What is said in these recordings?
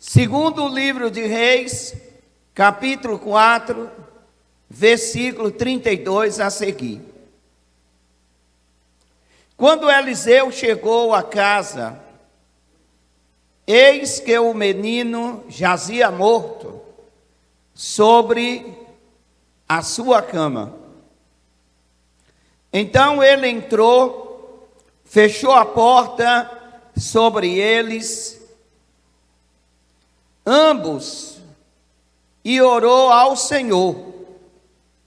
Segundo o livro de Reis, capítulo 4, versículo 32 a seguir. Quando Eliseu chegou à casa, eis que o menino jazia morto sobre a sua cama. Então ele entrou, fechou a porta sobre eles, ambos, e orou ao Senhor.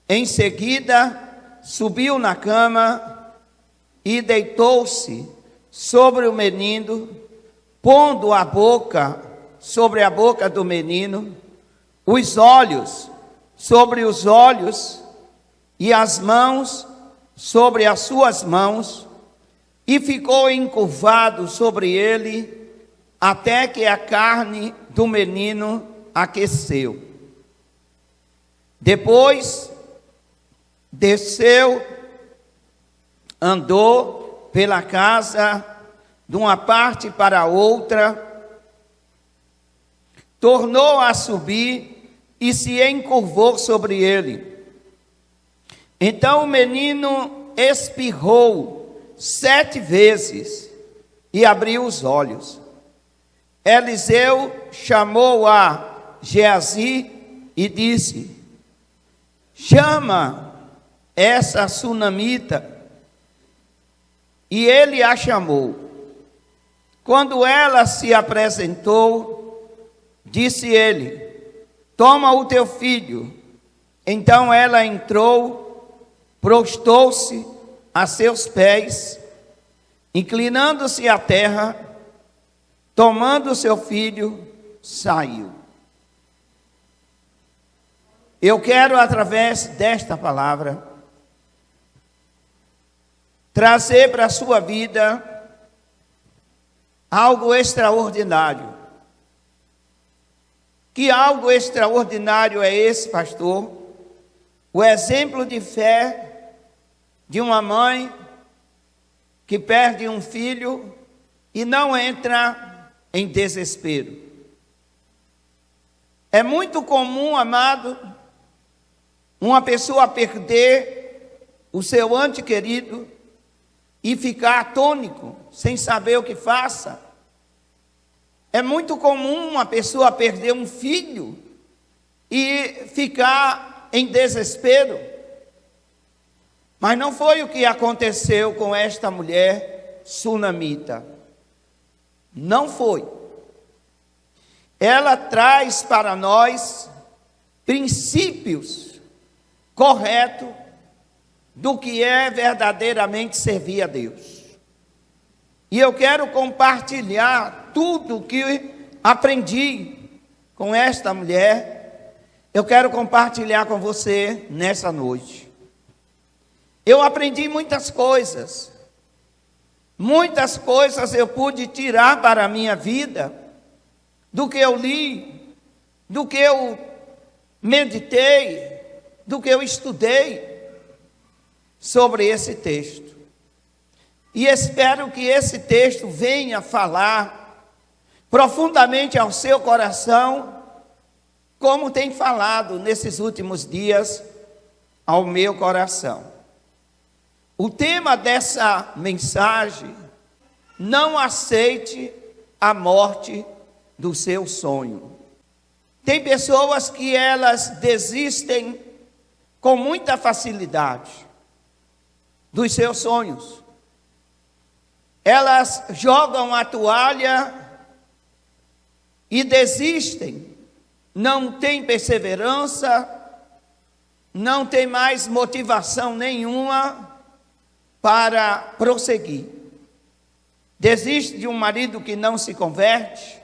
Em seguida, subiu na cama e deitou-se sobre o menino, pondo a boca sobre a boca do menino, os olhos sobre os olhos e as mãos sobre as suas mãos, e ficou encurvado sobre ele até que a carne do menino aqueceu. Depois desceu, andou pela casa de uma parte para outra, tornou a subir e se encurvou sobre ele. Então o menino espirrou 7 vezes e abriu os olhos. Eliseu chamou a Geazi e disse: chama essa sunamita. E ele a chamou. Quando ela se apresentou, disse ele: toma o teu filho. Então ela entrou, prostou-se a seus pés, inclinando-se à terra, tomando o seu filho, saiu. Eu quero, através desta palavra, trazer para a sua vida algo extraordinário. Que algo extraordinário é esse, pastor? O exemplo de fé de uma mãe que perde um filho e não entra em desespero. É muito comum, amado, uma pessoa perder o seu ente querido e ficar atônico, sem saber o que faça. É muito comum uma pessoa perder um filho e ficar em desespero. Mas não foi o que aconteceu com esta mulher sunamita. Não foi. Ela traz para nós princípios corretos do que é verdadeiramente servir a Deus. E eu quero compartilhar tudo o que aprendi com esta mulher. Eu quero compartilhar com você nessa noite. Eu aprendi muitas coisas. Muitas coisas eu pude tirar para a minha vida, do que eu li, do que eu meditei, do que eu estudei sobre esse texto. E espero que esse texto venha falar profundamente ao seu coração, como tem falado nesses últimos dias ao meu coração. O tema dessa mensagem: não aceite a morte do seu sonho. Tem pessoas que elas desistem com muita facilidade dos seus sonhos. Elas jogam a toalha e desistem. Não tem perseverança, não tem mais motivação nenhuma para prosseguir. Desiste de um marido que não se converte,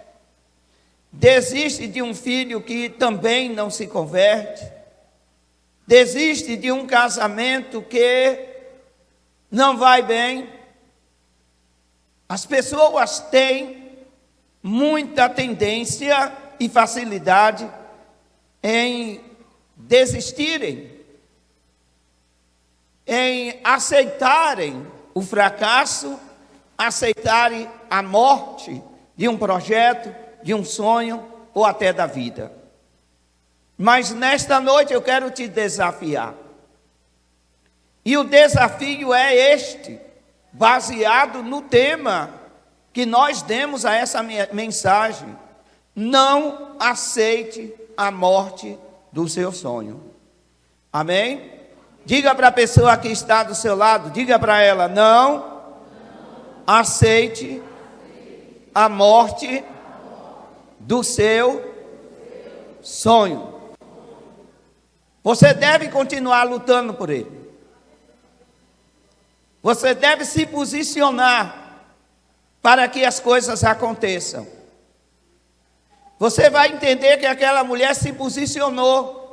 desiste de um filho que também não se converte, desiste de um casamento que não vai bem. As pessoas têm muita tendência e facilidade em desistirem, em aceitarem o fracasso, aceitarem a morte de um projeto, de um sonho, ou até da vida. Mas nesta noite eu quero te desafiar. E o desafio é este, baseado no tema que nós demos a essa mensagem. Não aceite a morte do seu sonho. Amém? Diga para a pessoa que está do seu lado, diga para ela, não aceite a morte do seu sonho. Você deve continuar lutando por ele. Você deve se posicionar para que as coisas aconteçam. Você vai entender que aquela mulher se posicionou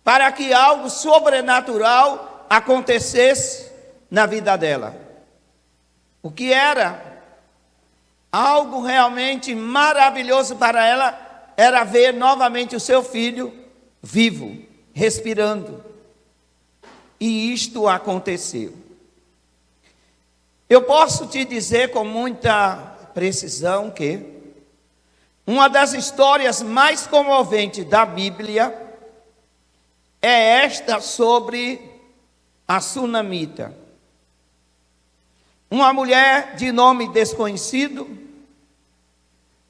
para que algo sobrenatural acontecesse na vida dela. O que era algo realmente maravilhoso para ela era ver novamente o seu filho vivo, respirando. E isto aconteceu. Eu posso te dizer com muita precisão que uma das histórias mais comoventes da Bíblia é esta sobre a sunamita. Uma mulher de nome desconhecido,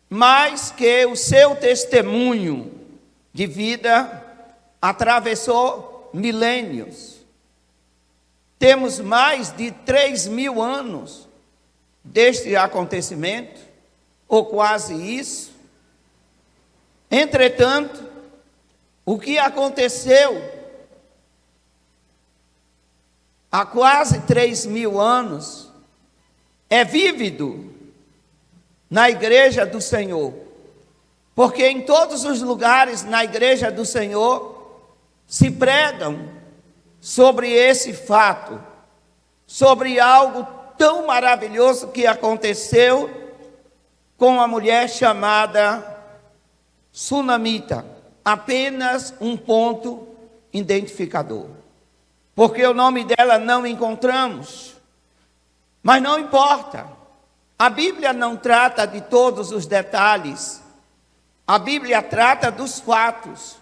mas que o seu testemunho de vida atravessou milênios. Temos mais de 3.000 anos deste acontecimento, ou quase isso. Entretanto, o que aconteceu há quase 3.000 anos é vívido na igreja do Senhor. Porque em todos os lugares na igreja do Senhor se pregam sobre esse fato, sobre algo tão maravilhoso que aconteceu com a mulher chamada sunamita. Apenas um ponto identificador. Porque o nome dela não encontramos. Mas não importa. A Bíblia não trata de todos os detalhes. A Bíblia trata dos fatos.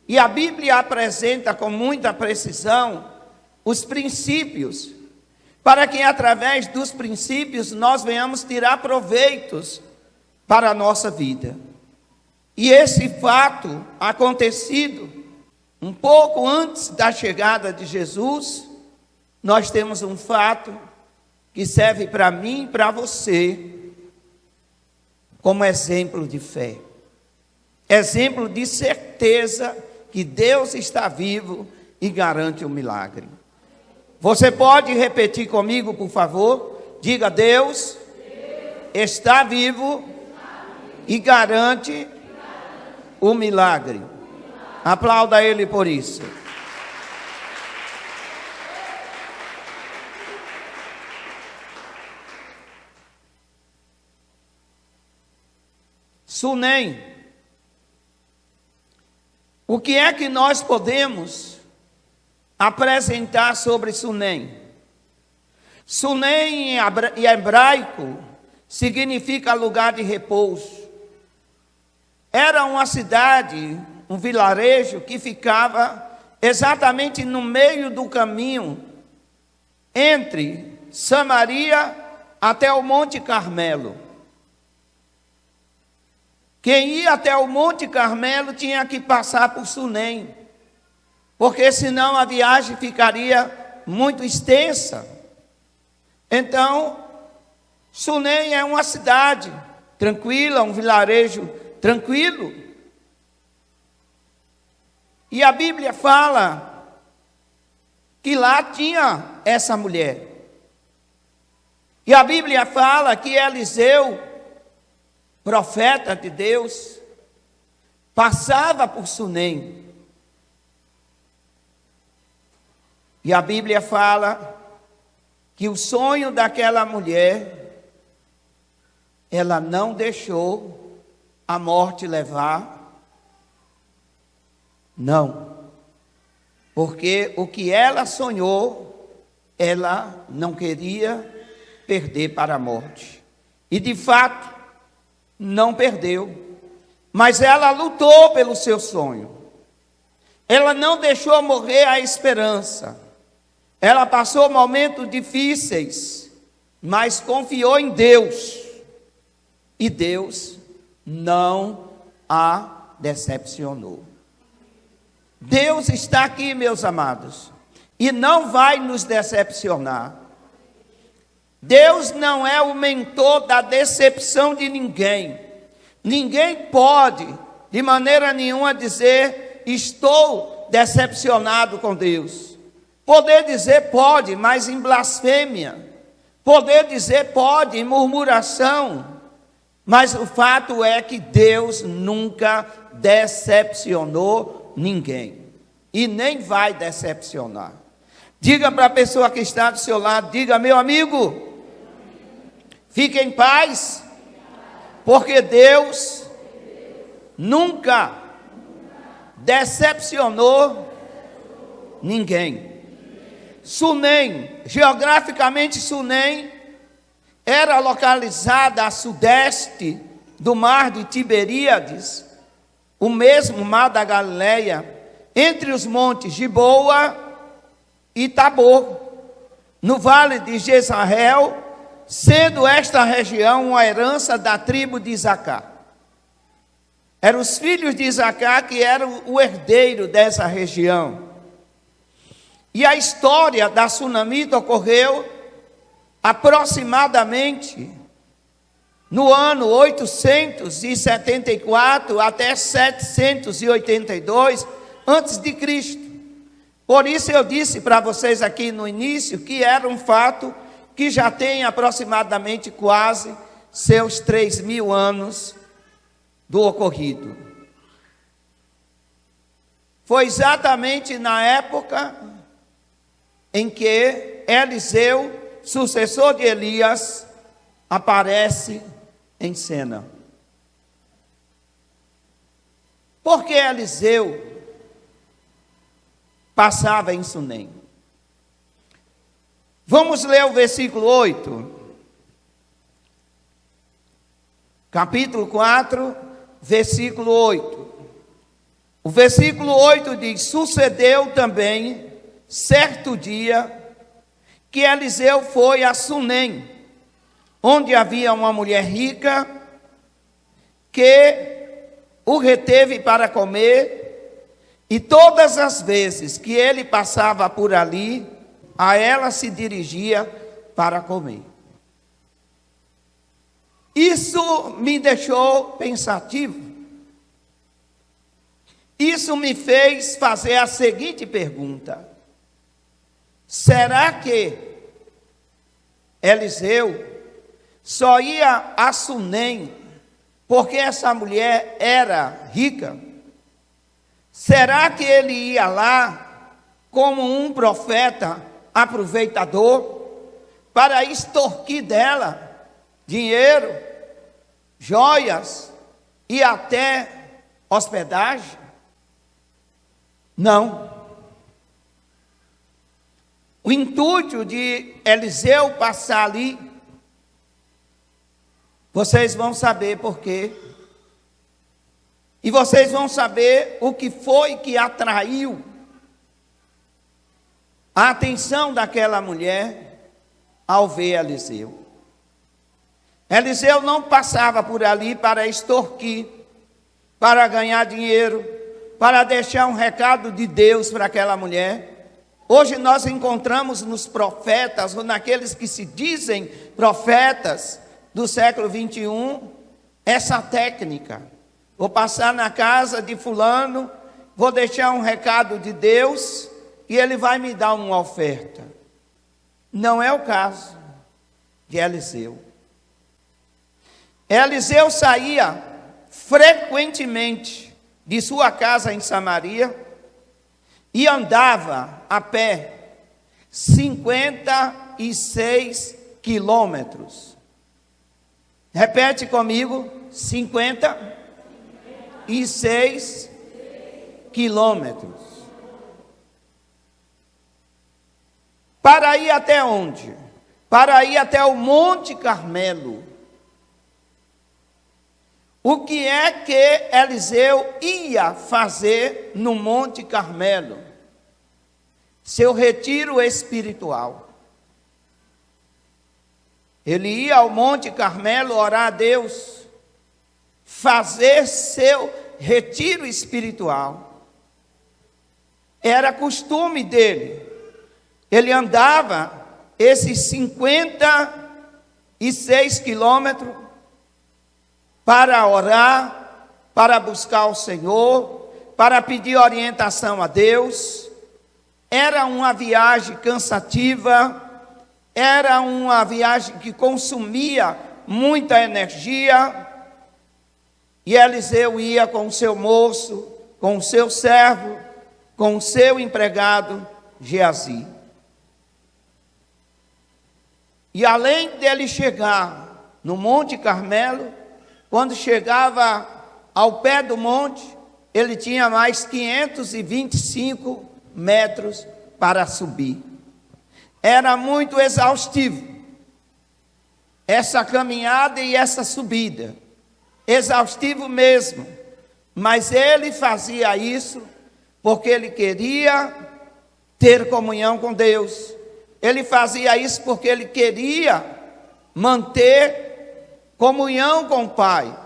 E a Bíblia apresenta com muita precisão os princípios, para que através dos princípios nós venhamos tirar proveitos para a nossa vida. E esse fato acontecido um pouco antes da chegada de Jesus, nós temos um fato que serve para mim e para você como exemplo de fé. Exemplo de certeza que Deus está vivo e garante o milagre. Você pode repetir comigo, por favor? Diga: Deus está vivo e garante o milagre. Aplauda Ele por isso. Sunem. O que é que nós podemos apresentar sobre Sunem? Sunem em hebraico significa lugar de repouso. Era uma cidade, um vilarejo que ficava exatamente no meio do caminho entre Samaria até o Monte Carmelo. Quem ia até o Monte Carmelo tinha que passar por Sunem, porque senão a viagem ficaria muito extensa. Então, Sunem é uma cidade tranquila, um vilarejo tranquilo. E a Bíblia fala que lá tinha essa mulher. E a Bíblia fala que Eliseu, profeta de Deus, passava por Sunem. E a Bíblia fala que o sonho daquela mulher, ela não deixou a morte levar. Não. Porque o que ela sonhou, ela não queria perder para a morte. E de fato, não perdeu. mas ela lutou pelo seu sonho. Ela não deixou morrer a esperança. Ela passou momentos difíceis, mas confiou em Deus. E Deus não a decepcionou. Deus está aqui, meus amados, e não vai nos decepcionar. Deus não é o mentor da decepção de ninguém. Ninguém pode, de maneira nenhuma, dizer: estou decepcionado com Deus. Poder dizer pode, mas em blasfêmia. Poder dizer pode, em murmuração. Mas o fato é que Deus nunca decepcionou ninguém. E nem vai decepcionar. Diga para a pessoa que está do seu lado, diga: meu amigo, fique em paz, porque Deus nunca decepcionou ninguém. Sunem, geograficamente Sunem, era localizada a sudeste do mar de Tiberíades, o mesmo mar da Galileia, entre os montes Giboa e Tabor, no vale de Jezreel, sendo esta região uma herança da tribo de Isacar. Eram os filhos de Isacar que eram o herdeiro dessa região. E a história da Sunamita ocorreu aproximadamente no ano 874 até 782 antes de Cristo. Por isso eu disse para vocês aqui no início que era um fato que já tem aproximadamente quase seus 3.000 anos do ocorrido. Foi exatamente na época em que Eliseu, sucessor de Elias, aparece em cena. Porque Eliseu passava em Sunem. Vamos ler o versículo 8. Capítulo 4, versículo 8. O versículo 8 diz: sucedeu também certo dia que Eliseu foi a Sunem, onde havia uma mulher rica que o reteve para comer, e todas as vezes que ele passava por ali, a ela se dirigia para comer. Isso me deixou pensativo. Isso me fez fazer a seguinte pergunta: será que Eliseu só ia a Sunem porque essa mulher era rica? Será que ele ia lá como um profeta aproveitador para extorquir dela dinheiro, joias e até hospedagem? Não. O intuito de Eliseu passar ali, vocês vão saber por quê. E vocês vão saber o que foi que atraiu a atenção daquela mulher ao ver Eliseu. Eliseu não passava por ali para extorquir, para ganhar dinheiro, para deixar um recado de Deus para aquela mulher. Hoje nós encontramos nos profetas, ou naqueles que se dizem profetas do século 21, essa técnica. Vou passar na casa de fulano, vou deixar um recado de Deus e ele vai me dar uma oferta. Não é o caso de Eliseu. Eliseu saía frequentemente de sua casa em Samaria e andava a pé 56 quilômetros. Repete comigo: 56 quilômetros. Para ir até onde? Para ir até o Monte Carmelo. O que é que Eliseu ia fazer no Monte Carmelo? Seu retiro espiritual. Ele ia ao Monte Carmelo orar a Deus, fazer seu retiro espiritual. Era costume dele. Ele andava esses 56 quilômetros para orar, para buscar o Senhor, para pedir orientação a Deus. Era uma viagem cansativa, era uma viagem que consumia muita energia. E Eliseu ia com o seu moço, com o seu servo, com o seu empregado Geazi. E além dele chegar no Monte Carmelo, quando chegava ao pé do monte, ele tinha mais 525 metros para subir. Era muito exaustivo essa caminhada e essa subida. Exaustivo mesmo. Mas ele fazia isso porque ele queria ter comunhão com Deus. Ele fazia isso porque ele queria manter comunhão com o Pai.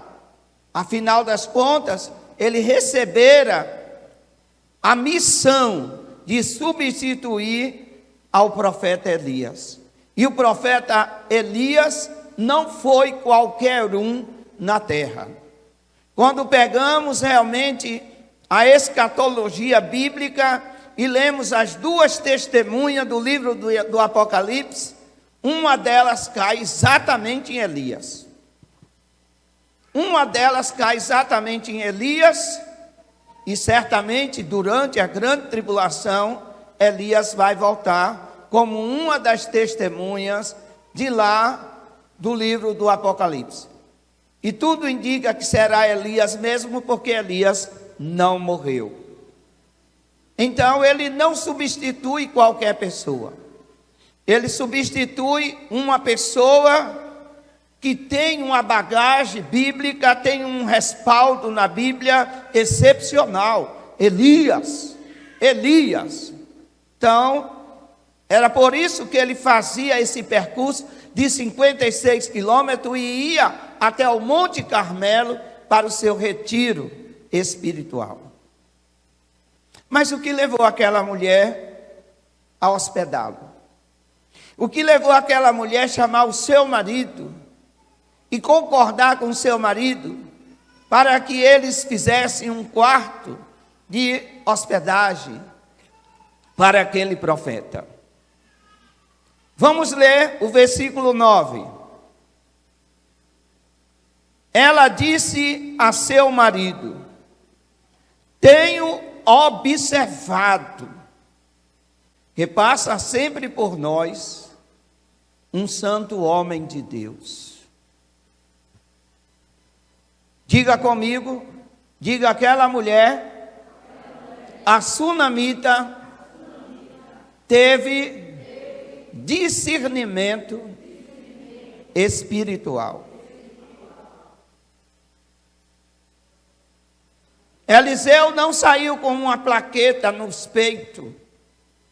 Afinal das contas, ele recebera a missão de substituir ao profeta Elias. E o profeta Elias não foi qualquer um na terra. Quando pegamos realmente a escatologia bíblica e lemos as duas testemunhas do livro do Apocalipse, uma delas cai exatamente em Elias. Uma delas cai exatamente em Elias, e certamente durante a grande tribulação, Elias vai voltar como uma das testemunhas de lá do livro do Apocalipse. E tudo indica que será Elias mesmo, porque Elias não morreu. Então ele não substitui qualquer pessoa. Ele substitui uma pessoa que tem uma bagagem bíblica, tem um respaldo na Bíblia excepcional. Elias. Então, era por isso que ele fazia esse percurso de 56 quilômetros e ia até o Monte Carmelo para o seu retiro espiritual. Mas o que levou aquela mulher a hospedá-lo? O que levou aquela mulher a chamar o seu marido e concordar com o seu marido para que eles fizessem um quarto de hospedagem para aquele profeta? Vamos ler o versículo 9. Ela disse a seu marido: tenho observado que passa sempre por nós um santo homem de Deus. Diga comigo, diga aquela mulher, a sunamita teve discernimento espiritual. Eliseu não saiu com uma plaqueta nos peitos: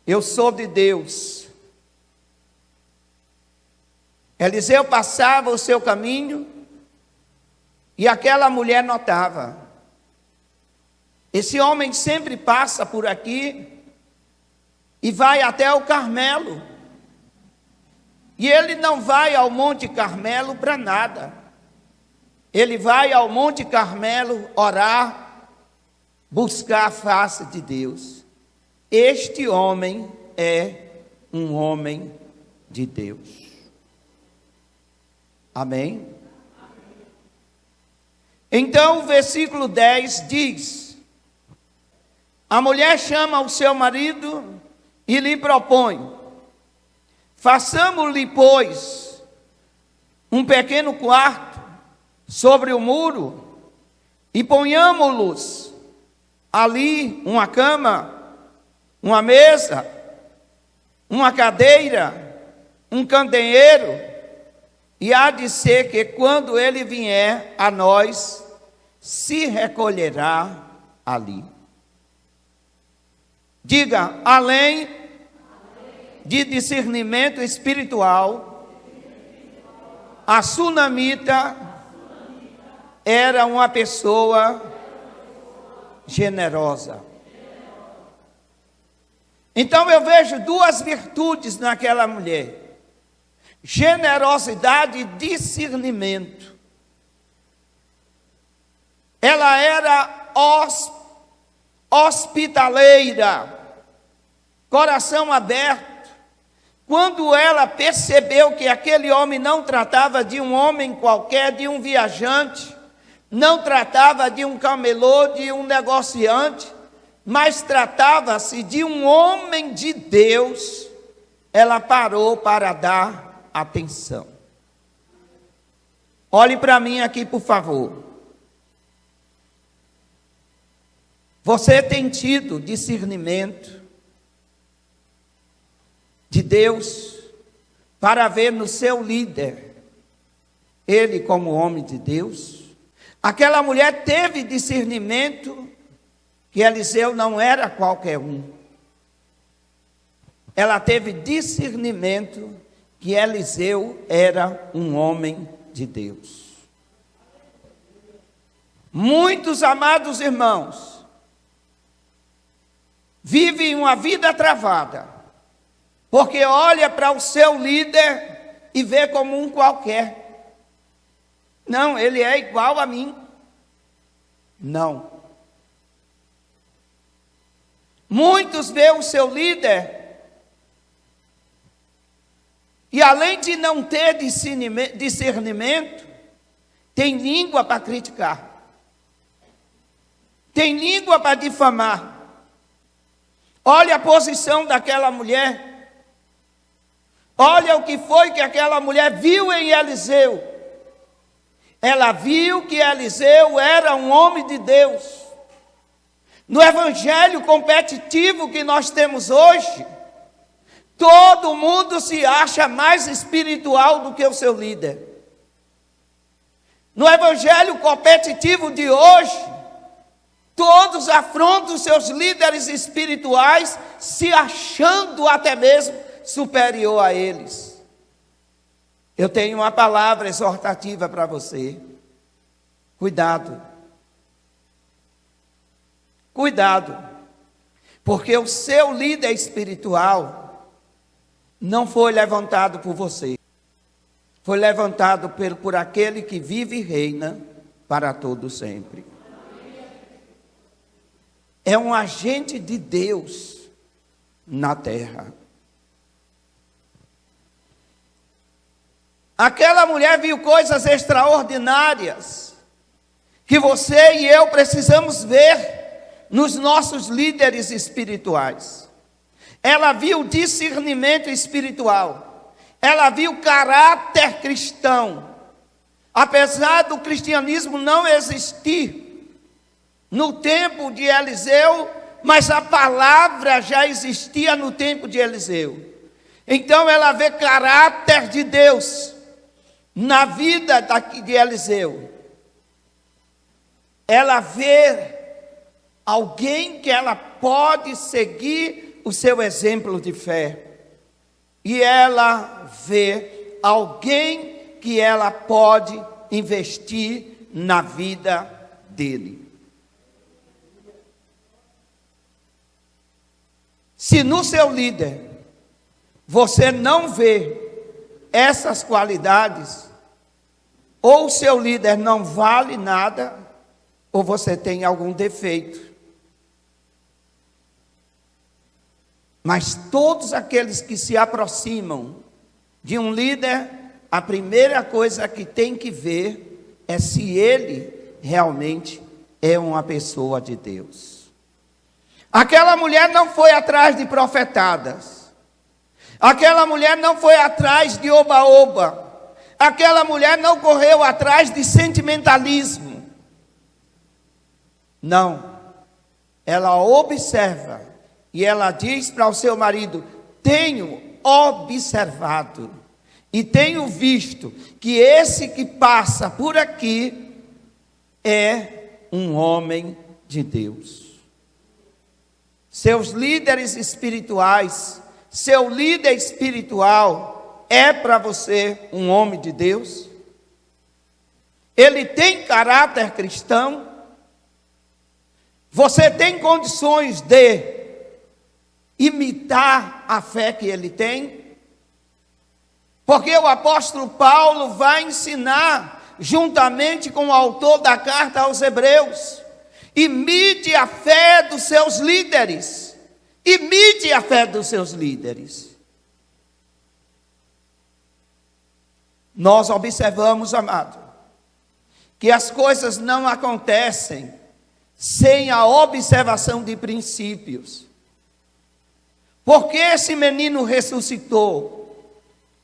eu sou de Deus. Eliseu passava o seu caminho e aquela mulher notava: esse homem sempre passa por aqui e vai até o Carmelo. E ele não vai ao Monte Carmelo para nada. Ele vai ao Monte Carmelo orar, buscar a face de Deus. Este homem é um homem de Deus. Amém? Então o versículo 10 diz: a mulher chama o seu marido e lhe propõe: façamos-lhe, pois, um pequeno quarto sobre o muro e ponhamos-los ali uma cama, uma mesa, uma cadeira, um candeeiro, e há de ser que quando ele vier a nós, se recolherá ali. Diga, além de discernimento espiritual, a sunamita era uma pessoa generosa. Então eu vejo duas virtudes naquela mulher: generosidade e discernimento. Ela era hospitaleira, coração aberto. Quando ela percebeu que aquele homem não tratava de um homem qualquer, de um viajante, não tratava de um camelô, de um negociante, mas tratava-se de um homem de Deus, ela parou para dar atenção. Olhe para mim aqui, por favor. Você tem tido discernimento de Deus para ver no seu líder, ele como homem de Deus? Aquela mulher teve discernimento que Eliseu não era qualquer um. Ela teve discernimento que Eliseu era um homem de Deus. Muitos amados irmãos vivem uma vida travada, porque olha para o seu líder e vê como um qualquer. Não, ele é igual a mim. Não. Muitos veem o seu líder e, além de não ter discernimento, tem língua para criticar, tem língua para difamar. Olha a posição daquela mulher. Olha o que foi que aquela mulher viu em Eliseu. Ela viu que Eliseu era um homem de Deus. No evangelho competitivo que nós temos hoje, todo mundo se acha mais espiritual do que o seu líder. No evangelho competitivo de hoje, todos afrontam seus líderes espirituais, se achando até mesmo superior a eles. Eu tenho uma palavra exortativa para você. Cuidado. Cuidado. Porque o seu líder espiritual não foi levantado por você. Foi levantado por aquele que vive e reina para todo sempre. É um agente de Deus na terra. Aquela mulher viu coisas extraordinárias que você e eu precisamos ver nos nossos líderes espirituais. Ela viu discernimento espiritual. Ela viu caráter cristão. Apesar do cristianismo não existir no tempo de Eliseu, mas a palavra já existia no tempo de Eliseu. Então ela vê caráter de Deus na vida de Eliseu. Ela vê alguém que ela pode seguir o seu exemplo de fé. E ela vê alguém que ela pode investir na vida dele. Se no seu líder você não vê essas qualidades, ou o seu líder não vale nada, ou você tem algum defeito. Mas todos aqueles que se aproximam de um líder, a primeira coisa que tem que ver é se ele realmente é uma pessoa de Deus. Aquela mulher não foi atrás de profetadas. Aquela mulher não foi atrás de oba-oba. Aquela mulher não correu atrás de sentimentalismo. Não. Ela observa e ela diz para o seu marido: tenho observado e tenho visto que esse que passa por aqui é um homem de Deus. Seus líderes espirituais, seu líder espiritual é para você um homem de Deus? Ele tem caráter cristão? Você tem condições de imitar a fé que ele tem? Porque o apóstolo Paulo vai ensinar, juntamente com o autor da carta aos Hebreus, imite a fé dos seus líderes. Imite a fé dos seus líderes. Nós observamos, amado, que as coisas não acontecem sem a observação de princípios. Por que esse menino ressuscitou?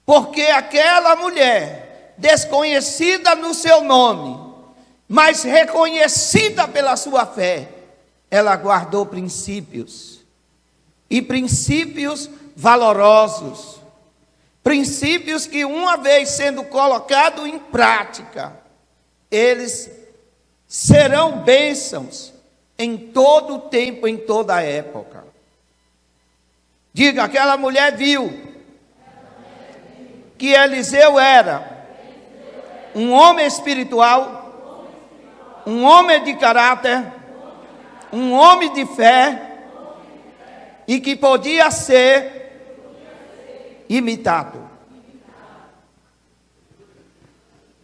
Porque aquela mulher, desconhecida no seu nome, mas reconhecida pela sua fé, ela guardou princípios. E princípios valorosos. Princípios que, uma vez sendo colocados em prática, eles serão bênçãos em todo o tempo, em toda a época. Diga, aquela mulher viu que Eliseu era um homem espiritual, um homem de caráter, um homem de fé, e que podia ser imitado.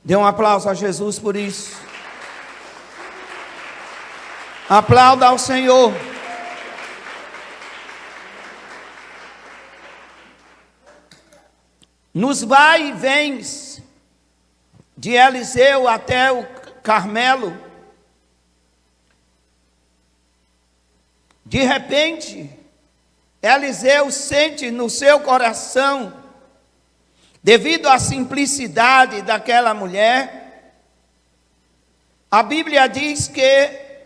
Dê um aplauso a Jesus por isso. Aplauda ao Senhor. Nos vai e vens de Eliseu até o Carmelo, de repente, Eliseu sente no seu coração, devido à simplicidade daquela mulher, a Bíblia diz que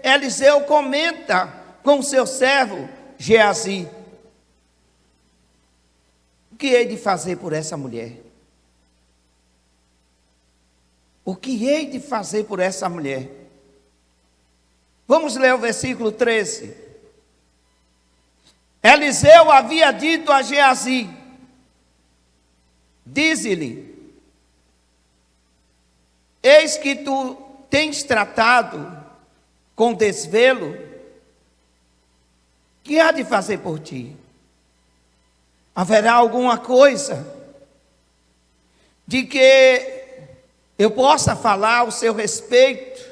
Eliseu comenta com seu servo Geazi: o que hei de fazer por essa mulher? O que hei de fazer por essa mulher? Vamos ler o versículo 13. Eliseu havia dito a Geazi: dize-lhe, eis que tu tens tratado com desvelo, que há de fazer por ti? Haverá alguma coisa de que eu possa falar ao seu respeito,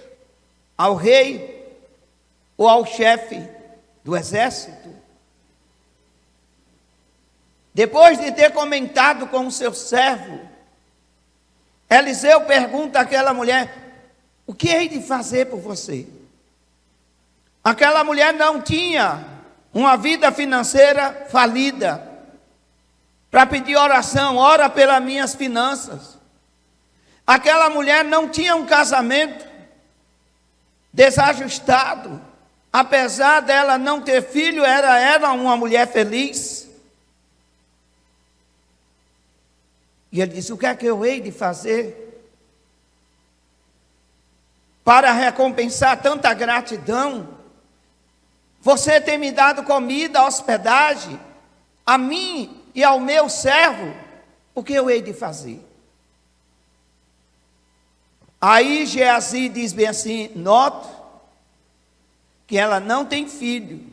ao rei ou ao chefe do exército? Depois de ter comentado com o seu servo, Eliseu pergunta àquela mulher: o que hei de fazer por você? Aquela mulher não tinha uma vida financeira falida para pedir oração, ora pelas minhas finanças. Aquela mulher não tinha um casamento desajustado, apesar dela não ter filho, era uma mulher feliz. E ele disse: o que é que eu hei de fazer para recompensar tanta gratidão? Você tem me dado comida, hospedagem, a mim e ao meu servo, o que eu hei de fazer? Aí Geazi diz bem assim: note que ela não tem filho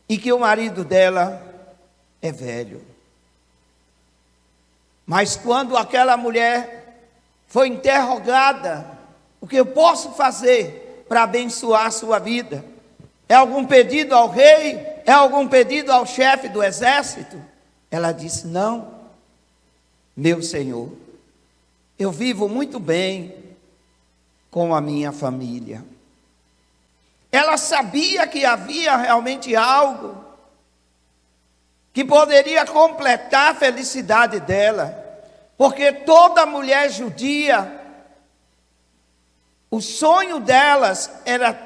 e que o marido dela é velho. Mas quando aquela mulher foi interrogada: o que eu posso fazer para abençoar a sua vida? É algum pedido ao rei? É algum pedido ao chefe do exército? Ela disse: não, meu senhor, eu vivo muito bem com a minha família. Ela sabia que havia realmente algo que poderia completar a felicidade dela, porque toda mulher judia, o sonho delas era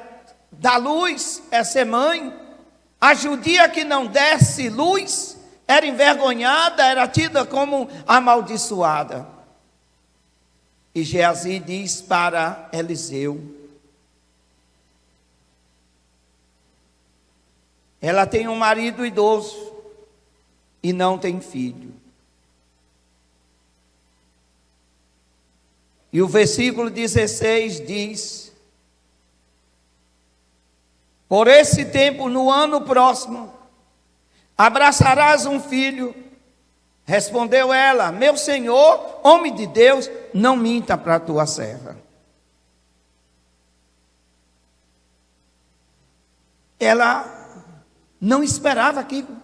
dar luz, é ser mãe. A judia que não desse luz era envergonhada, era tida como amaldiçoada. E Geazi diz para Eliseu: ela tem um marido idoso e não tem filho. E o versículo 16 diz: por esse tempo, no ano próximo, abraçarás um filho. Respondeu ela: meu senhor, homem de Deus, não minta para a tua serva. Ela não esperava aquilo.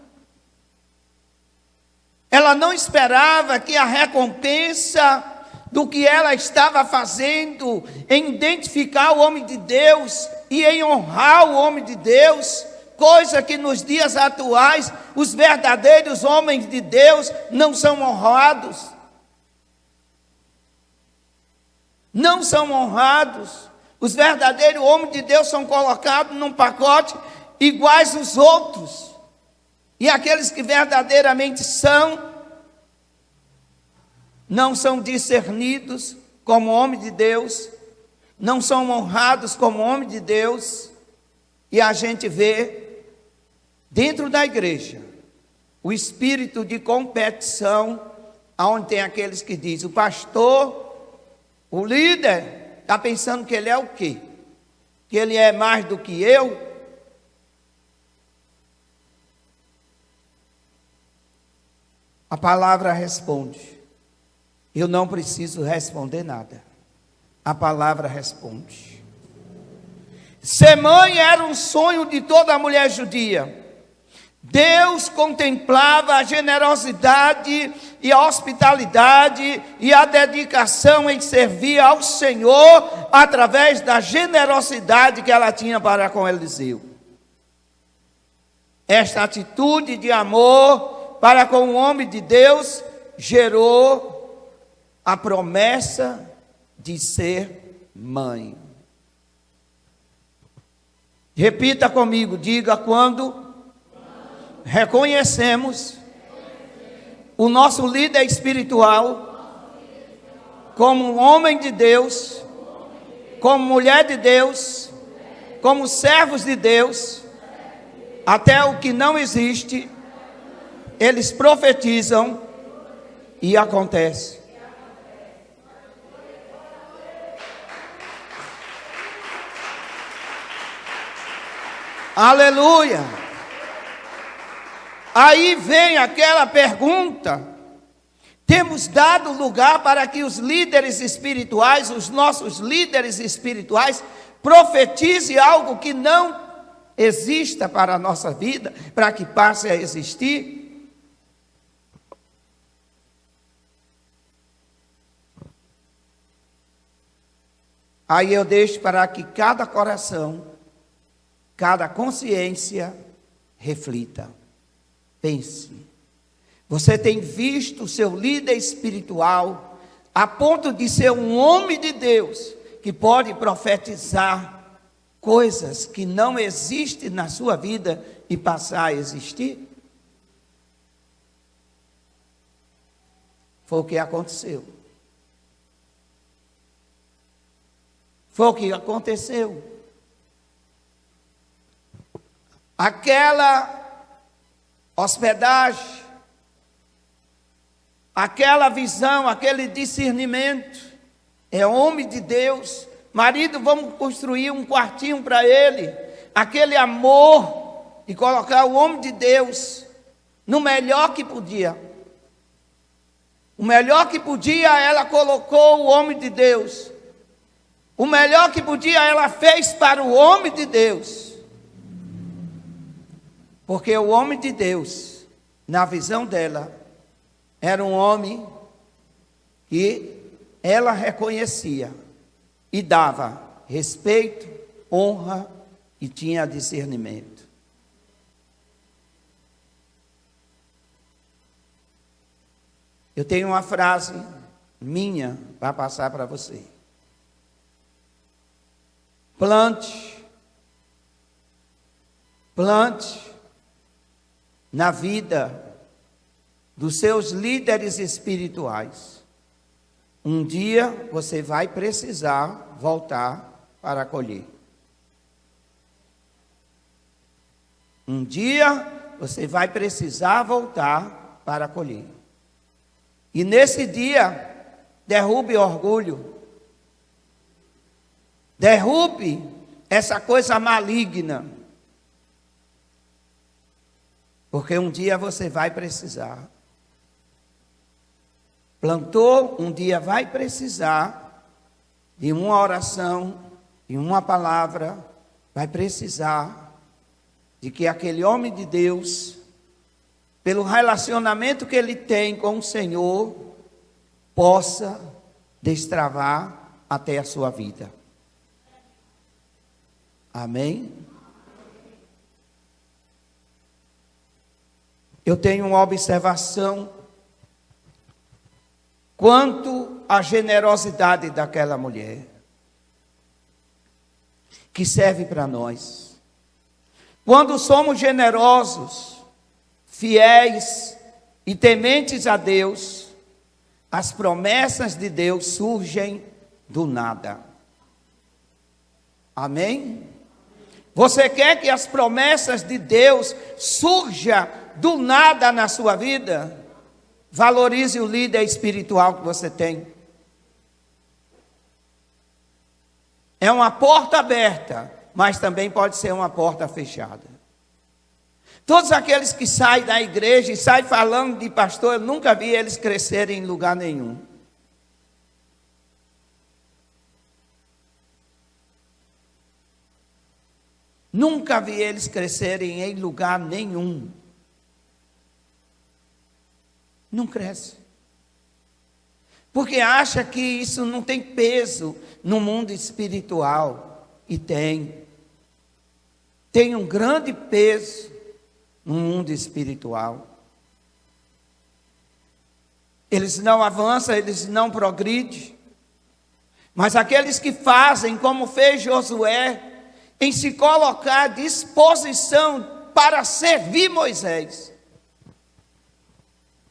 Ela não esperava que a recompensa do que ela estava fazendo, em identificar o homem de Deus e em honrar o homem de Deus, coisa que nos dias atuais os verdadeiros homens de Deus não são honrados. Não são honrados. Os verdadeiros homens de Deus são colocados num pacote iguais aos outros. E aqueles que verdadeiramente não são discernidos como homem de Deus, não são honrados como homem de Deus. E a gente vê dentro da igreja o espírito de competição, onde tem aqueles que dizem: o pastor, o líder, está pensando que ele é o quê? Que ele é mais do que eu? A palavra responde. Eu não preciso responder nada. A palavra responde. Ser mãe era um sonho de toda mulher judia. Deus contemplava a generosidade e a hospitalidade e a dedicação em servir ao Senhor através da generosidade que ela tinha para com Eliseu. Esta atitude de amor para com o homem de Deus gerou a promessa de ser mãe. Repita comigo, diga: quando reconhecemos o nosso líder espiritual como um homem de Deus, como mulher de Deus, como servos de Deus, até o que não existe, eles profetizam e acontece. Aleluia! Aí vem aquela pergunta: temos dado lugar para que os líderes espirituais, os nossos líderes espirituais, profetizem algo que não exista para a nossa vida, para que passe a existir? Aí eu deixo para que cada coração, cada consciência reflita, pense. Você tem visto o seu líder espiritual a ponto de ser um homem de Deus que pode profetizar coisas que não existem na sua vida e passar a existir? Foi o que aconteceu. Foi o que aconteceu. Aquela hospedagem, aquela visão, aquele discernimento, é homem de Deus. Marido, vamos construir um quartinho para ele. Aquele amor e colocar o homem de Deus no melhor que podia. O melhor que podia, ela colocou o homem de Deus. O melhor que podia, ela fez para o homem de Deus. Porque o homem de Deus, na visão dela, era um homem que ela reconhecia e dava respeito, honra e tinha discernimento. Eu tenho uma frase minha para passar para você. Plante na vida dos seus líderes espirituais. Um dia você vai precisar voltar para colher. Um dia você vai precisar voltar para colher. E nesse dia, derrube orgulho. Derrube essa coisa maligna. Porque um dia você vai precisar. Plantou, um dia vai precisar de uma oração, de uma palavra, vai precisar de que aquele homem de Deus, pelo relacionamento que ele tem com o Senhor, possa destravar até a sua vida. Amém? Eu tenho uma observação quanto à generosidade daquela mulher, que serve para nós. Quando somos generosos, fiéis e tementes a Deus, as promessas de Deus surgem do nada. Amém? Você quer que as promessas de Deus surjam do nada na sua vida? Valorize o líder espiritual que você tem. É uma porta aberta, mas também pode ser uma porta fechada. Todos aqueles que saem da igreja e saem falando de pastor, eu nunca vi eles crescerem em lugar nenhum. Nunca vi eles crescerem em lugar nenhum. Não cresce. Porque acha que isso não tem peso no mundo espiritual. E tem. Tem um grande peso no mundo espiritual. Eles não avançam, eles não progridem. Mas aqueles que fazem como fez Josué, em se colocar à disposição para servir Moisés.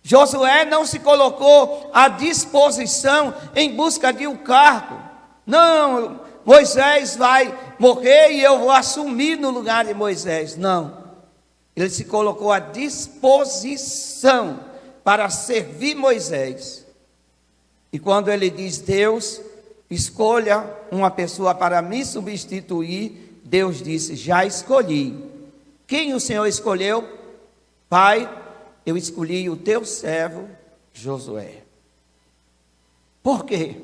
Josué não se colocou à disposição em busca de um cargo. Não, Moisés vai morrer e eu vou assumir no lugar de Moisés. Não. Ele se colocou à disposição para servir Moisés. E quando ele diz, Deus, escolha uma pessoa para me substituir, Deus disse, já escolhi. Quem o Senhor escolheu? Pai, eu escolhi o teu servo Josué. Por quê?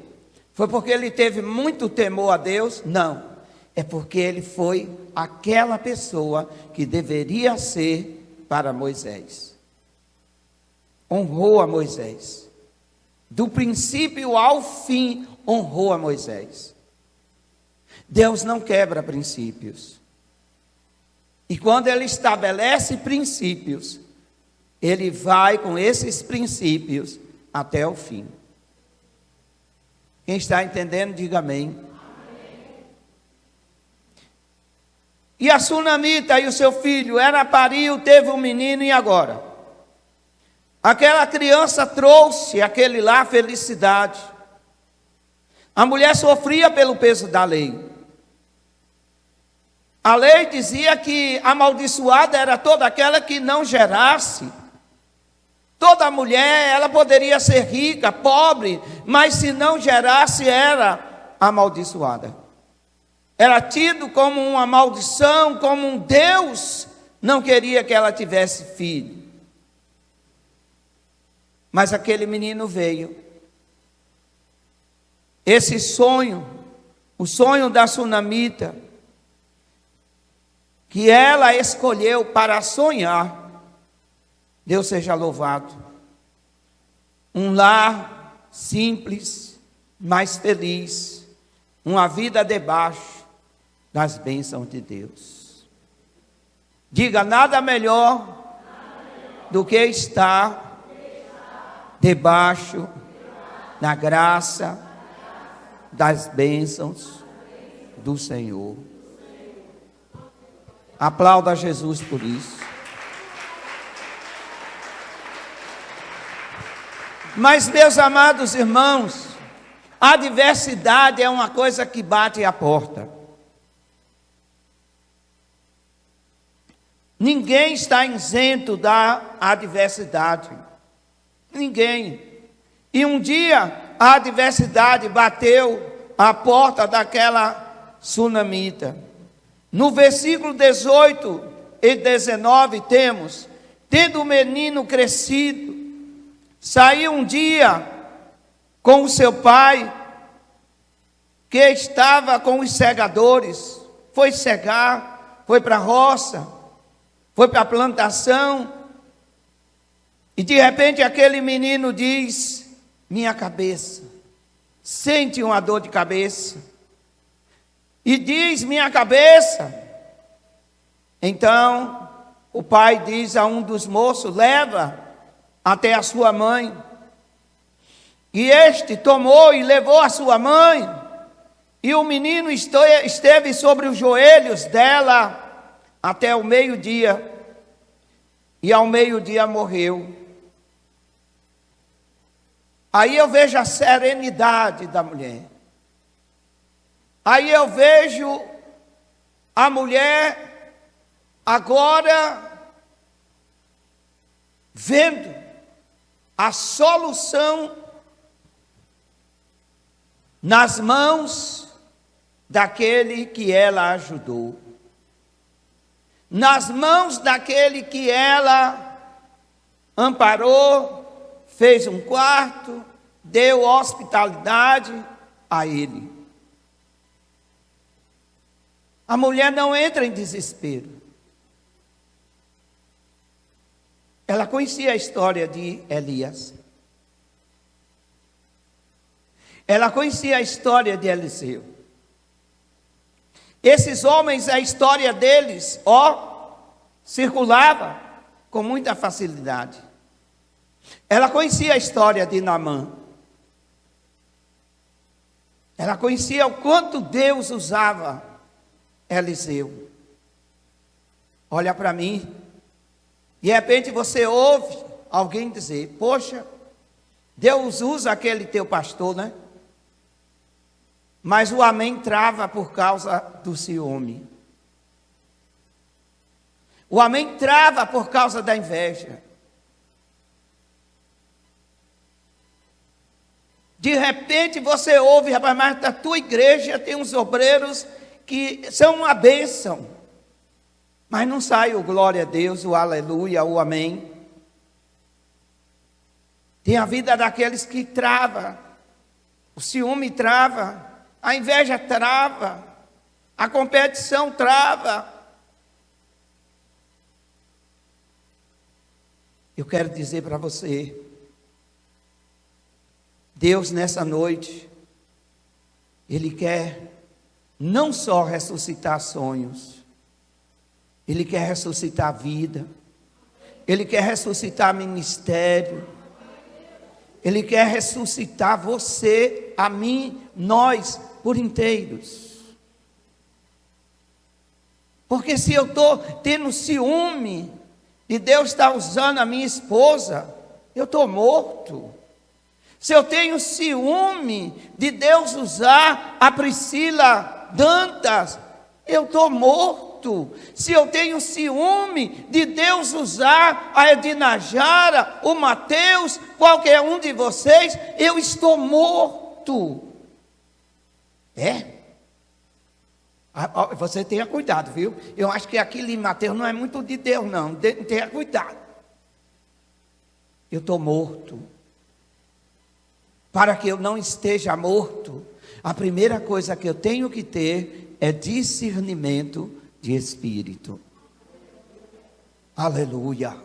Foi porque ele teve muito temor a Deus? Não. É porque ele foi aquela pessoa que deveria ser para Moisés. Honrou a Moisés. Do princípio ao fim, honrou a Moisés. Deus não quebra princípios. E quando ele estabelece princípios, ele vai com esses princípios até o fim. Quem está entendendo, diga amém. Amém. E a sunamita e o seu filho, ela pariu, teve um menino, e agora? Aquela criança trouxe àquele lá felicidade. A mulher sofria pelo peso da lei. A lei dizia que amaldiçoada era toda aquela que não gerasse. Toda mulher, ela poderia ser rica, pobre, mas se não gerasse, era amaldiçoada. Era tido como uma maldição, como um Deus não queria que ela tivesse filho. Mas aquele menino veio. Esse sonho, o sonho da sunamita, que ela escolheu para sonhar, Deus seja louvado. Um lar simples, mas feliz. Uma vida debaixo das bênçãos de Deus. Diga, nada melhor do que estar debaixo da graça das bênçãos do Senhor. Aplauda Jesus por isso. Mas, meus amados irmãos, a adversidade é uma coisa que bate à porta. Ninguém está isento da adversidade. Ninguém. E um dia a adversidade bateu à porta daquela sunamita. No versículo 18 e 19 temos: tendo o menino crescido, saiu um dia com o seu pai, que estava com os segadores, foi cegar, foi para a roça, foi para a plantação, e de repente aquele menino diz: minha cabeça, sente uma dor de cabeça, e diz: minha cabeça. Então o pai diz a um dos moços: leva até a sua mãe. E este tomou e levou a sua mãe, e o menino esteve sobre os joelhos dela até o meio-dia, e ao meio-dia morreu. Aí eu vejo a serenidade da mulher. Aí eu vejo a mulher agora vendo a solução nas mãos daquele que ela ajudou, nas mãos daquele que ela amparou, fez um quarto, deu hospitalidade a ele. A mulher não entra em desespero. Ela conhecia a história de Elias. Ela conhecia a história de Eliseu. Esses homens, a história deles, circulava com muita facilidade. Ela conhecia a história de Naamã. Ela conhecia o quanto Deus usava Eliseu. Olha para mim, de repente você ouve alguém dizer: poxa, Deus usa aquele teu pastor, né? Mas o amém trava por causa do ciúme. O amém trava por causa da inveja. De repente você ouve: rapaz, mas da tua igreja tem uns obreiros que são uma bênção. Mas não sai o glória a Deus, o aleluia, o amém. Tem a vida daqueles que trava. O ciúme trava. A inveja trava, a competição trava. Eu quero dizer para você, Deus nessa noite, Ele quer não só ressuscitar sonhos, Ele quer ressuscitar vida, Ele quer ressuscitar ministério, Ele quer ressuscitar você, a mim, nós, por inteiros. Porque se eu estou tendo ciúme de Deus estar usando a minha esposa, eu estou morto. Se eu tenho ciúme de Deus usar a Priscila Dantas, eu estou morto. Se eu tenho ciúme de Deus usar a Edina Jara, o Mateus, qualquer um de vocês, eu estou morto. Você tenha cuidado, viu? Eu acho que aquilo em Mateus não é muito de Deus, não. Tenha cuidado. Eu estou morto. Para que eu não esteja morto, a primeira coisa que eu tenho que ter é discernimento de espírito. Aleluia.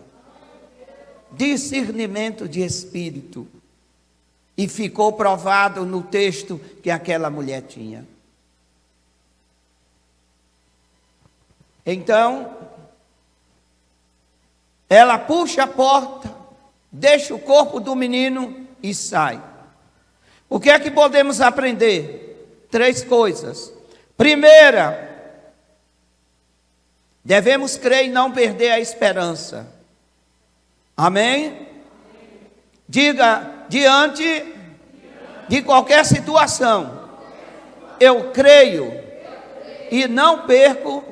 Discernimento de espírito. E ficou provado no texto que aquela mulher tinha. Então, ela puxa a porta, deixa o corpo do menino e sai. O que é que podemos aprender? 3 coisas. Primeira, devemos crer e não perder a esperança. Amém? Diga: diante de qualquer situação, eu creio e não perco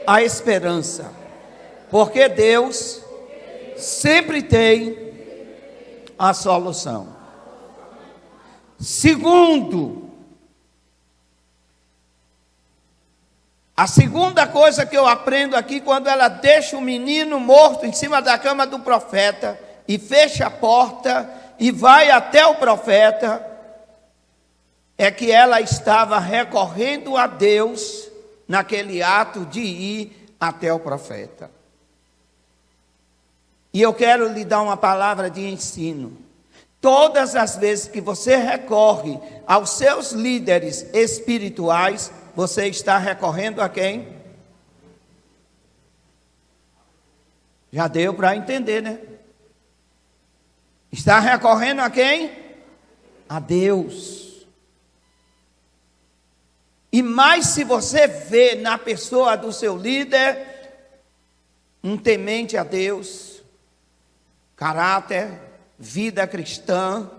a esperança. Porque Deus sempre tem a solução. Segundo, a segunda coisa que eu aprendo aqui, quando ela deixa o menino morto em cima da cama do profeta, e fecha a porta, e vai até o profeta, é que ela estava recorrendo a Deus, naquele ato de ir até o profeta. E eu quero lhe dar uma palavra de ensino. Todas as vezes que você recorre aos seus líderes espirituais, você está recorrendo a quem? Já deu para entender, né? Está recorrendo a quem? A Deus. E mais se você vê na pessoa do seu líder um temente a Deus, caráter, vida cristã,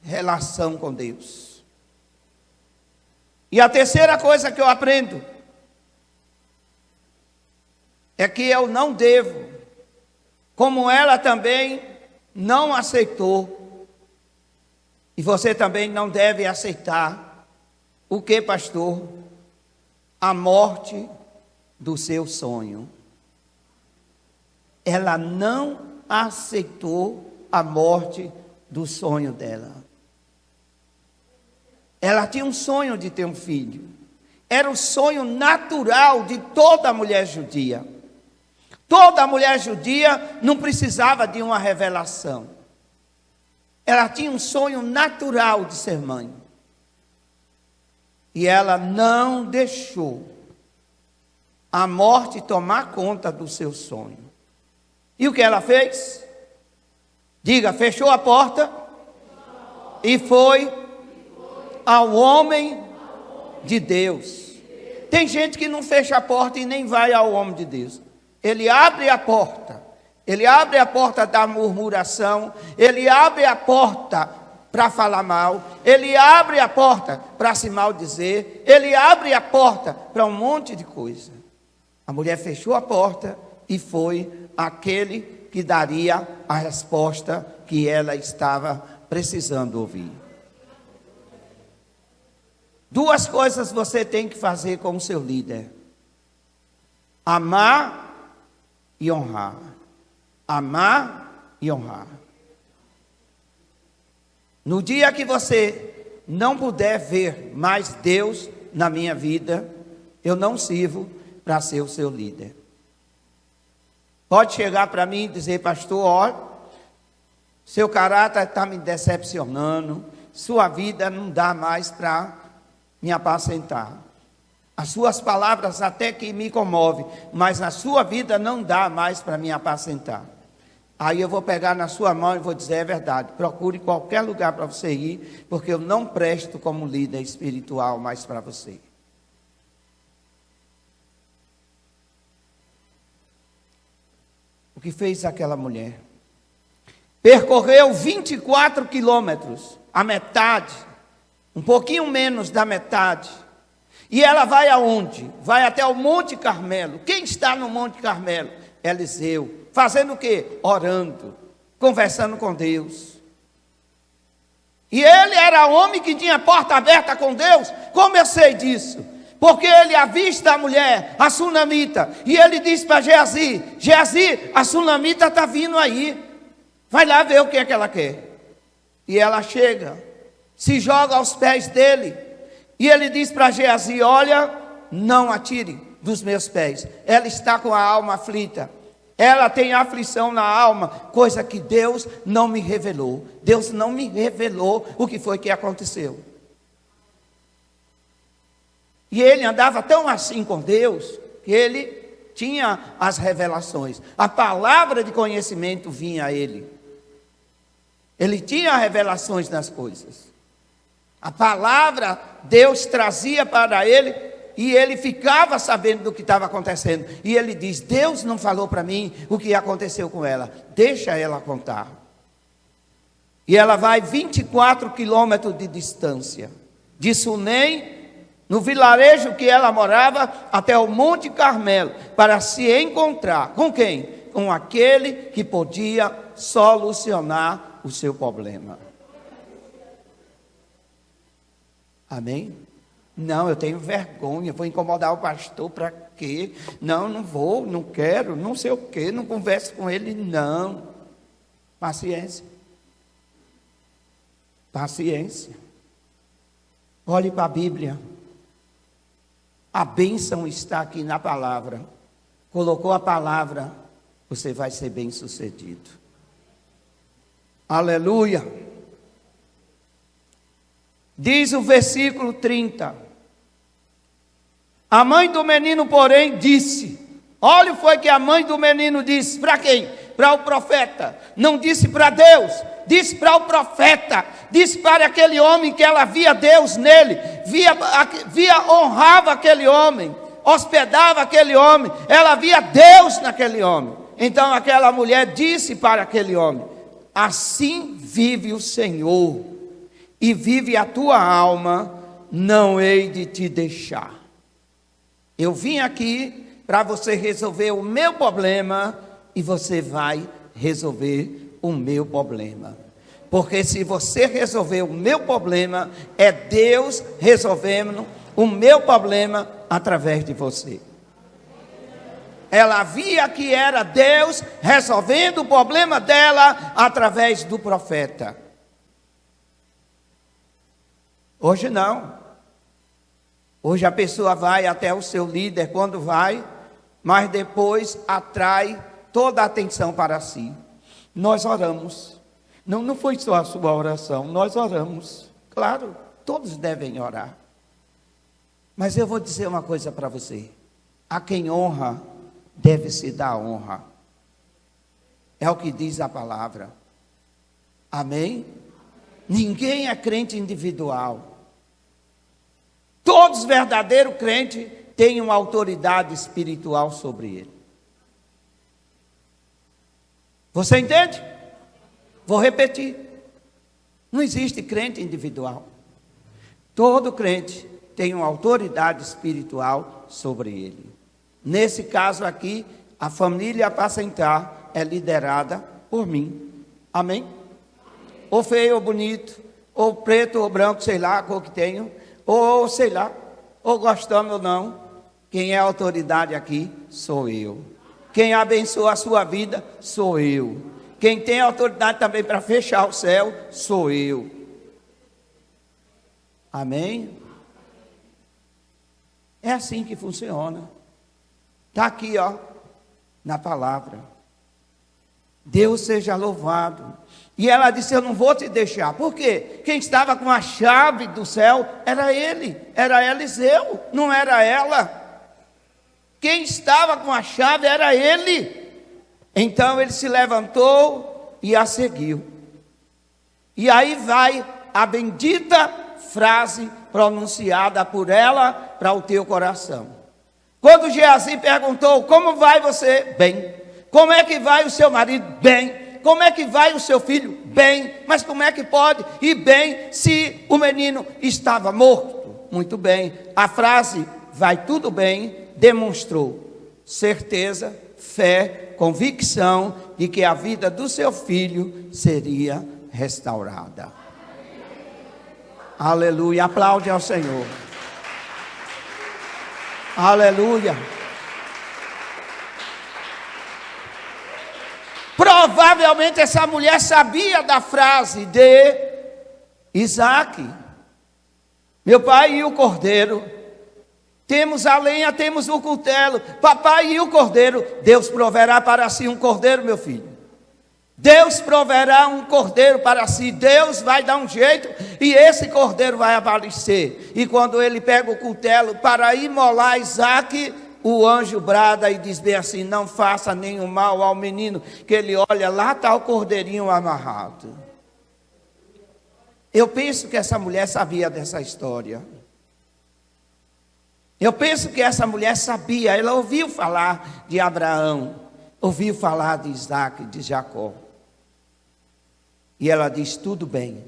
relação com Deus. E a terceira coisa que eu aprendo é que eu não devo, como ela também não aceitou, e você também não deve aceitar, o que, pastor? A morte do seu sonho. Ela não aceitou a morte do sonho dela. Ela tinha um sonho de ter um filho. Era o sonho natural de toda mulher judia. Toda mulher judia não precisava de uma revelação. Ela tinha um sonho natural de ser mãe. E ela não deixou a morte tomar conta do seu sonho. E o que ela fez? Diga, fechou a porta e foi ao homem de Deus. Tem gente que não fecha a porta e nem vai ao homem de Deus. Ele abre a porta. Ele abre a porta da murmuração. Ele abre a porta para falar mal. Ele abre a porta para se maldizer. Ele abre a porta para um monte de coisa. A mulher fechou a porta e foi aquele que daria a resposta que ela estava precisando ouvir. Duas coisas você tem que fazer com o seu líder: amar e honrar. Amar e honrar. No dia que você não puder ver mais Deus na minha vida, eu não sirvo para ser o seu líder. Pode chegar para mim e dizer: pastor, olha, seu caráter está me decepcionando, sua vida não dá mais para me apacentar. As suas palavras até que me comovem, mas a sua vida não dá mais para me apacentar. Aí eu vou pegar na sua mão e vou dizer: é verdade, procure qualquer lugar para você ir, porque eu não presto como líder espiritual mais para você. O que fez aquela mulher? Percorreu 24 quilômetros, a metade, um pouquinho menos da metade. E ela vai aonde? Vai até o Monte Carmelo. Quem está no Monte Carmelo? Eliseu. Fazendo o quê? Orando, conversando com Deus. E ele era homem que tinha porta aberta com Deus. Como eu sei disso? Porque ele avista a mulher, a sunamita, e ele diz para Geazi: Geazi, a sunamita está vindo aí, vai lá ver o que é que ela quer. E ela chega, se joga aos pés dele, e ele diz para Geazi: olha, não atire dos meus pés, ela está com a alma aflita, ela tem aflição na alma, coisa que Deus não me revelou. Deus não me revelou o que foi que aconteceu. E ele andava tão assim com Deus, que ele tinha as revelações. A palavra de conhecimento vinha a ele. Ele tinha revelações nas coisas. A palavra, Deus trazia para ele, e ele ficava sabendo do que estava acontecendo. E ele diz: Deus não falou para mim o que aconteceu com ela. Deixa ela contar. E ela vai 24 quilômetros de distância, de Sunem, no vilarejo que ela morava, até o Monte Carmelo, para se encontrar com quem? com aquele que podia solucionar o seu problema. Amém? Não, eu tenho vergonha, vou incomodar o pastor para quê? Não, não vou, não quero, não sei o quê, não converso com ele, não. Paciência. Paciência. Olhe para a Bíblia. A bênção está aqui na palavra. Colocou a palavra, você vai ser bem-sucedido. Aleluia. Diz o versículo 30. A mãe do menino, porém, disse. Olha o foi que a mãe do menino disse. Para quem? Para o profeta. Não disse para Deus. Disse para o profeta. Disse para aquele homem que ela via Deus nele. Honrava aquele homem. Hospedava aquele homem. Ela via Deus naquele homem. Então aquela mulher disse para aquele homem: assim vive o Senhor, e vive a tua alma, não hei de te deixar. Eu vim aqui para você resolver o meu problema, e você vai resolver o meu problema. Porque se você resolver o meu problema, é Deus resolvendo o meu problema através de você. Ela via que era Deus resolvendo o problema dela através do profeta. Hoje não. Hoje a pessoa vai até o seu líder quando vai, mas depois atrai toda a atenção para si. Nós oramos. Não foi só a sua oração, nós oramos. Claro, todos devem orar. Mas eu vou dizer uma coisa para você. A quem honra, deve-se dar honra. É o que diz a palavra. Amém? Ninguém é crente individual. Todos verdadeiros crentes têm uma autoridade espiritual sobre ele. Você entende? Vou repetir. Não existe crente individual. Todo crente tem uma autoridade espiritual sobre ele. Nesse caso aqui, a família apacentar é liderada por mim. Amém? Ou feio ou bonito, ou preto ou branco, sei lá a cor que tenho, ou sei lá, ou gostamos ou não, quem é a autoridade aqui sou eu. Quem abençoa a sua vida sou eu. Quem tem autoridade também para fechar o céu sou eu. Amém? É assim que funciona. Está aqui, ó, na palavra. Deus seja louvado. E ela disse: eu não vou te deixar. Por quê? Quem estava com a chave do céu era ele. Era Eliseu, não era ela. Quem estava com a chave era ele. Então ele se levantou e a seguiu. E aí vai a bendita frase pronunciada por ela para o teu coração. Quando Geazi perguntou: como vai você? Bem. Como é que vai o seu marido? Bem. Como é que vai o seu filho? Bem. Mas como é que pode ir bem se o menino estava morto? Muito bem. A frase vai tudo bem demonstrou certeza, fé, convicção de que a vida do seu filho seria restaurada. Aleluia. Aplaude ao Senhor. Aleluia. Provavelmente essa mulher sabia da frase de Isaac: meu pai e o cordeiro. Temos a lenha, temos o cutelo. Papai e o cordeiro. Deus proverá para si um cordeiro, meu filho. Deus proverá um cordeiro para si. Deus vai dar um jeito e esse cordeiro vai aparecer. E quando ele pega o cutelo para imolar Isaac, o anjo brada e diz bem assim: não faça nenhum mal ao menino, que ele olha, lá está o cordeirinho amarrado. Eu penso que essa mulher sabia dessa história. Eu penso que essa mulher sabia, ela ouviu falar de Abraão, ouviu falar de Isaac, de Jacó. E ela diz: tudo bem,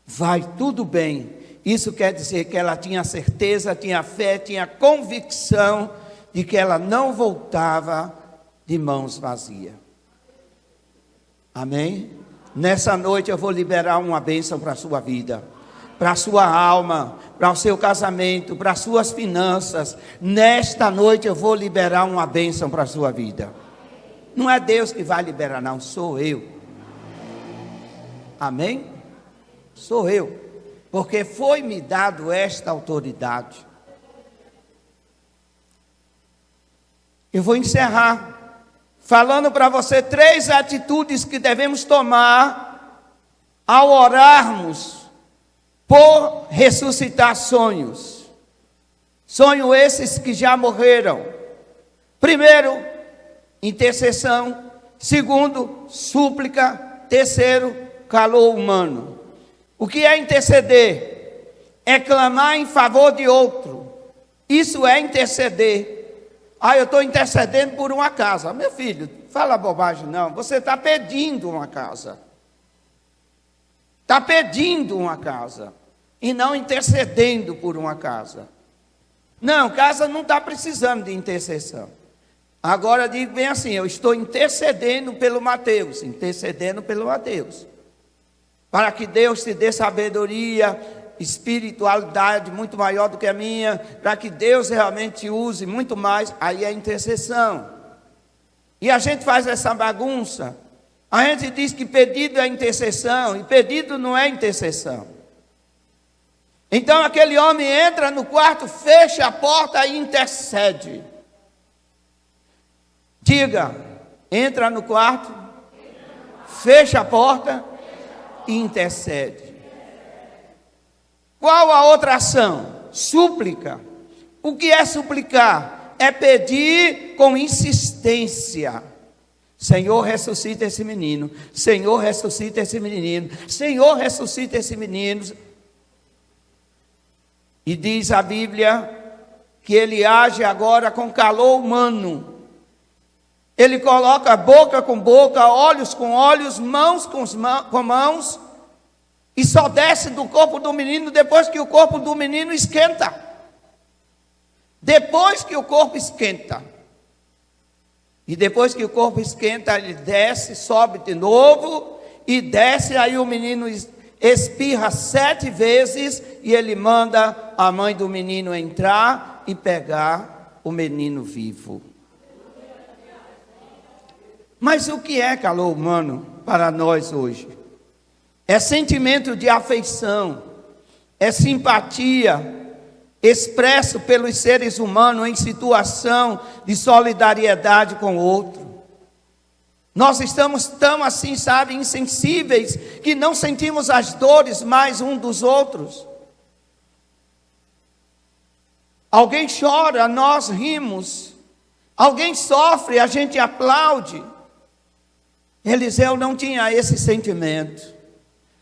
vai tudo bem. Isso quer dizer que ela tinha certeza, tinha fé, tinha convicção de que ela não voltava de mãos vazias. Amém? Nessa noite eu vou liberar uma bênção para a sua vida, para a sua alma, para o seu casamento, para as suas finanças. Nesta noite eu vou liberar uma bênção para a sua vida. Não é Deus que vai liberar, não, sou eu. Amém? Sou eu, porque foi-me dado esta autoridade. Eu vou encerrar falando para você 3 atitudes que devemos tomar ao orarmos por ressuscitar sonhos. Sonhos esses que já morreram. Primeiro, intercessão. Segundo, súplica. Terceiro, calor humano. O que é interceder? É clamar em favor de outro. Isso é interceder. Eu estou intercedendo por uma casa. Meu filho, fala bobagem não. Você está pedindo uma casa. Está pedindo uma casa. E não intercedendo por uma casa. Não, casa não está precisando de intercessão. Agora digo bem assim, eu estou intercedendo pelo Mateus. Intercedendo pelo Mateus. Para que Deus te dê sabedoria, espiritualidade muito maior do que a minha, para que Deus realmente use muito mais. Aí é intercessão. E a gente faz essa bagunça. A gente diz que pedido é intercessão, e pedido não é intercessão. Então aquele homem entra no quarto, fecha a porta e intercede. Diga, entra no quarto, fecha a porta e intercede. Qual a outra ação? Súplica. O que é suplicar? É pedir com insistência. Senhor, ressuscita esse menino. Senhor, ressuscita esse menino. Senhor, ressuscita esse menino. E diz a Bíblia que ele age agora com calor humano. Ele coloca boca com boca, olhos com olhos, mãos com mãos. E só desce do corpo do menino depois que o corpo do menino esquenta. Depois que o corpo esquenta. E depois que o corpo esquenta, ele desce, sobe de novo. E desce, aí o menino espirra 7 vezes. E ele manda a mãe do menino entrar e pegar o menino vivo. Mas o que é calor humano para nós hoje? É sentimento de afeição, é simpatia, expresso pelos seres humanos em situação de solidariedade com o outro. Nós estamos tão assim, sabe, insensíveis, que não sentimos as dores mais um dos outros. Alguém chora, nós rimos. Alguém sofre, a gente aplaude. Eliseu não tinha esse sentimento.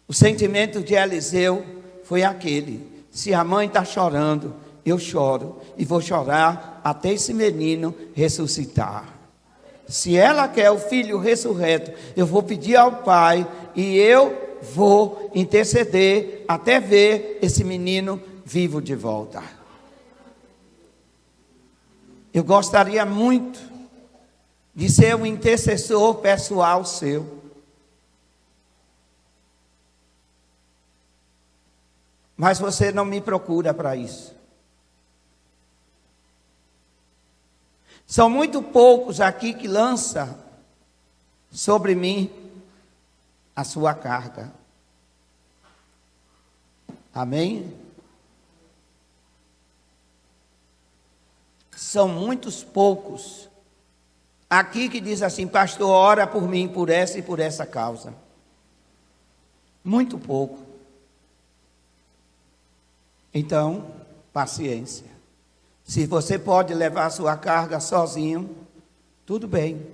O sentimento de Eliseu foi aquele: se a mãe está chorando, eu choro e vou chorar até esse menino ressuscitar. Se ela quer o filho ressurreto, eu vou pedir ao Pai e eu vou interceder até ver esse menino vivo de volta. Eu gostaria muito de ser um intercessor pessoal seu. Mas você não me procura para isso. São muito poucos aqui que lançam sobre mim a sua carga. Amém? São muitos poucos aqui que diz assim: pastor, ora por mim, por essa e por essa causa. Muito pouco. Então, paciência. Se você pode levar a sua carga sozinho, tudo bem.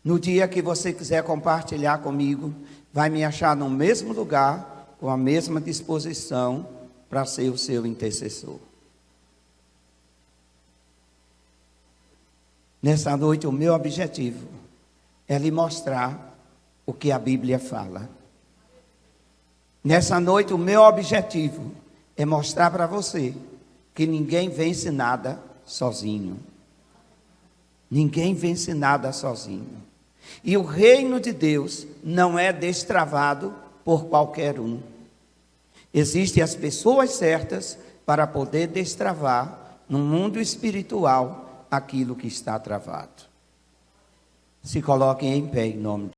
No dia que você quiser compartilhar comigo, vai me achar no mesmo lugar, com a mesma disposição, para ser o seu intercessor. Nessa noite, o meu objetivo é lhe mostrar o que a Bíblia fala. Nessa noite, o meu objetivo é mostrar para você que ninguém vence nada sozinho. Ninguém vence nada sozinho. E o reino de Deus não é destravado por qualquer um. Existem as pessoas certas para poder destravar no mundo espiritual aquilo que está travado. Se coloquem em pé em nome de